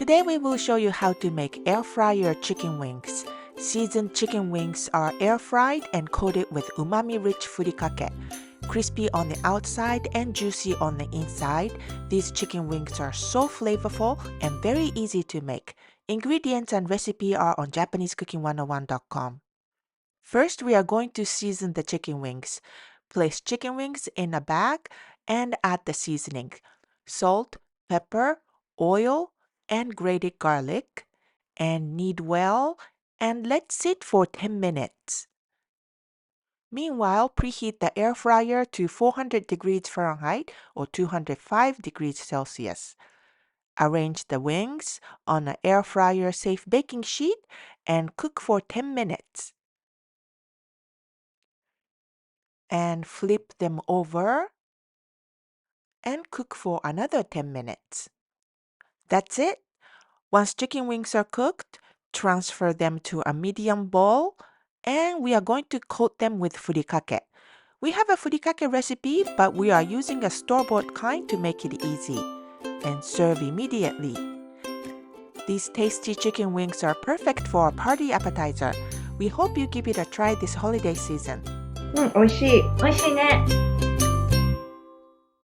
Today we will show you how to make air fryer chicken wings. Seasoned chicken wings are air fried and coated with umami-rich furikake. Crispy on the outside and juicy on the inside, these chicken wings are so flavorful and very easy to make. Ingredients and recipe are on JapaneseCooking101.com. First, we are going to season the chicken wings. Place chicken wings in a bag and add the seasoning: salt, pepper, oil, and grated garlic, and knead well and let sit for 10 minutes. Meanwhile, preheat the air fryer to 400 degrees Fahrenheit or 205 degrees Celsius. Arrange the wings on an air fryer safe baking sheet and cook for 10 minutes. And flip them over and cook for another 10 minutes. That's it. Once chicken wings are cooked, transfer them to a medium bowl and we are going to coat them with furikake. We have a furikake recipe, but we are using a store-bought kind to make it easy. And serve immediately. These tasty chicken wings are perfect for a party appetizer. We hope you give it a try this holiday season. 美味しい。美味しいね。